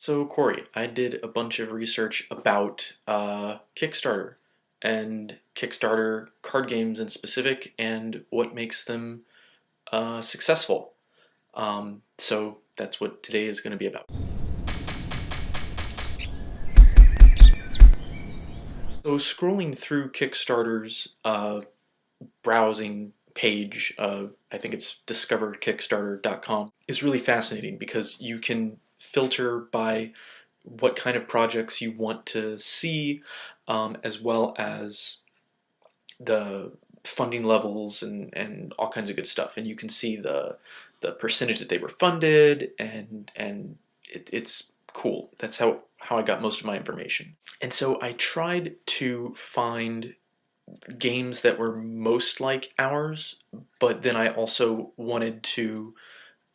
So Corey, I did a bunch of research about Kickstarter and Kickstarter card games in specific and what makes them successful. So that's what today is going to be about. So scrolling through Kickstarter's browsing page, I think it's discoverkickstarter.com, is really fascinating because you can filter by what kind of projects you want to see, as well as the funding levels and all kinds of good stuff. And you can see the percentage that they were funded, and it's cool. That's how I got most of my information. And so I tried to find games that were most like ours, but then I also wanted to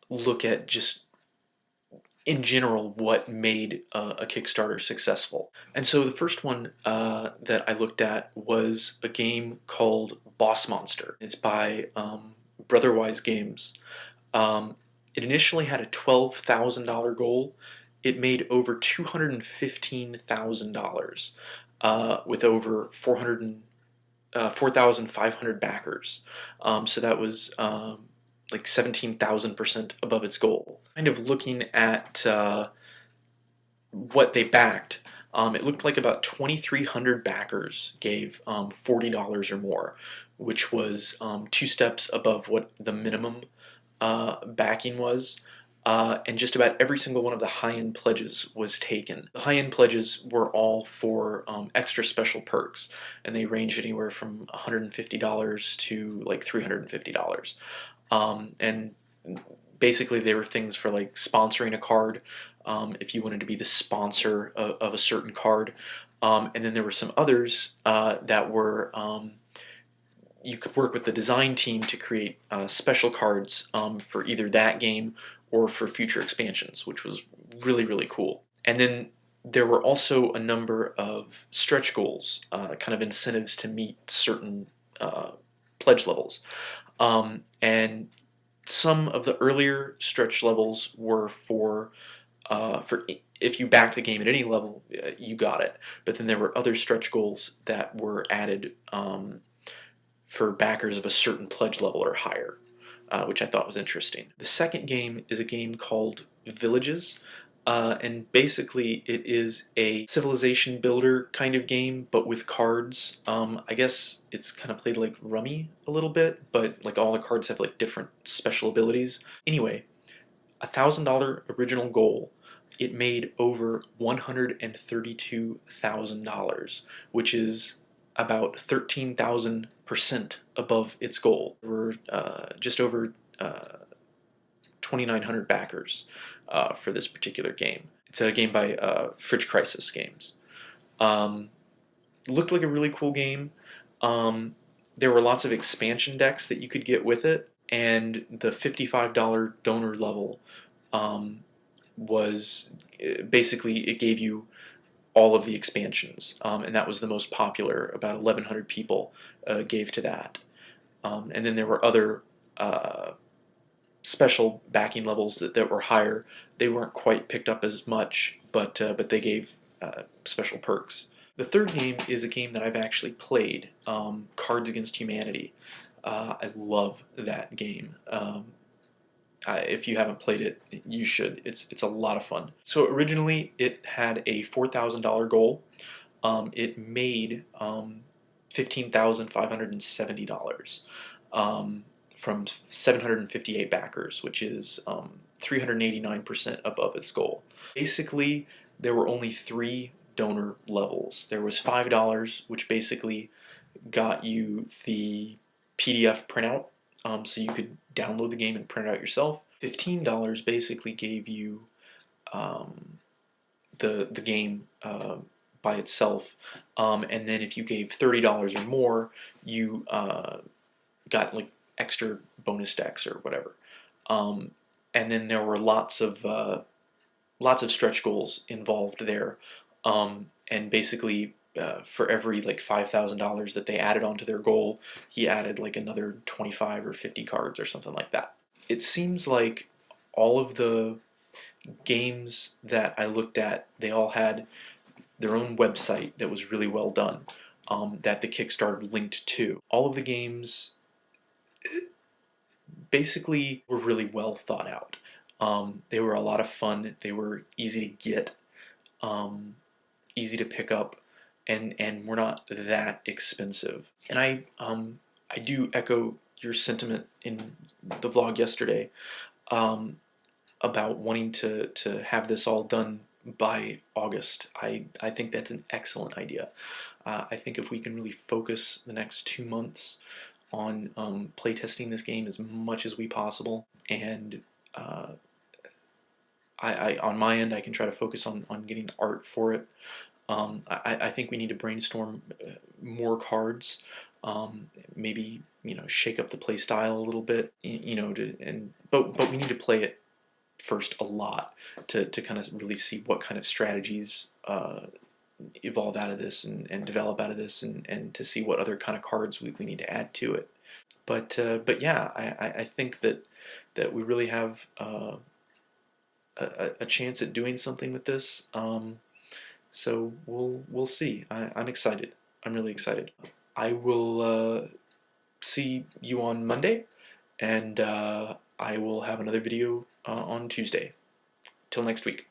look at just in general what made a Kickstarter successful. And so the first one that I looked at was a game called Boss Monster. It's by Brotherwise Games. It initially had a $12,000 goal. It made over $215,000 with over 4,500 backers. So that was like 17,000% above its goal. Kind of looking at what they backed, it looked like about 2,300 backers gave $40 or more, which was two steps above what the minimum backing was. And just about every single one of the high-end pledges was taken. The high-end pledges were all for extra special perks, and they ranged anywhere from $150 to like $350. And basically they were things for like sponsoring a card, if you wanted to be the sponsor of a certain card. And then there were some others that were you could work with the design team to create special cards for either that game or for future expansions, which was really, really cool. And then there were also a number of stretch goals, kind of incentives to meet certain pledge levels. And some of the earlier stretch levels were for if you backed the game at any level, you got it. But then there were other stretch goals that were added for backers of a certain pledge level or higher, which I thought was interesting. The second game is a game called Villages. And basically it is a civilization builder kind of game, but with cards. I guess it's kind of played like Rummy a little bit, but like all the cards have like different special abilities. Anyway, $1,000 original goal. It made over $132,000, which is about 13,000% above its goal. There were just over 2,900 backers for this particular game. It's a game by Fridge Crisis Games. Looked like a really cool game. There were lots of expansion decks that you could get with it, and the $55 donor level was basically, it gave you all of the expansions, and that was the most popular. About 1,100 people gave to that. And then there were other special backing levels that were higher. They weren't quite picked up as much, but they gave special perks. The third game is a game that I've actually played, Cards Against Humanity. I love that game. If you haven't played it, you should. It's a lot of fun. So originally it had a $4,000 goal. It made $15,570 from 758 backers, which is 389% above its goal. Basically, there were only 3 donor levels. There was $5, which basically got you the PDF printout, so you could download the game and print it out yourself. $15 basically gave you the game by itself, and then if you gave $30 or more, you got like extra bonus decks or whatever. And then there were lots of stretch goals involved there, and basically for every like $5,000 that they added onto their goal, he added like another 25 or 50 cards or something like that. It seems like all of the games that I looked at, they all had their own website that was really well done, that the Kickstarter linked to. All of the games basically were really well thought out. They were a lot of fun. They were easy to get, easy to pick up, and were not that expensive. And I do echo your sentiment in the vlog yesterday, about wanting to have this all done by August. I think that's an excellent idea. I think if we can really focus the next 2 months on playtesting this game as much as we possible, and on my end I can try to focus on getting art for it. I think we need to brainstorm more cards, maybe shake up the play style a little bit, but we need to play it first a lot to kind of really see what kind of strategies evolve out of this and develop out of this, and to see what other kind of cards we need to add to it. But yeah, I think that we really have a chance at doing something with this. So we'll see. I'm excited. I'm really excited. I will see you on Monday, and I will have another video on Tuesday. Till next week.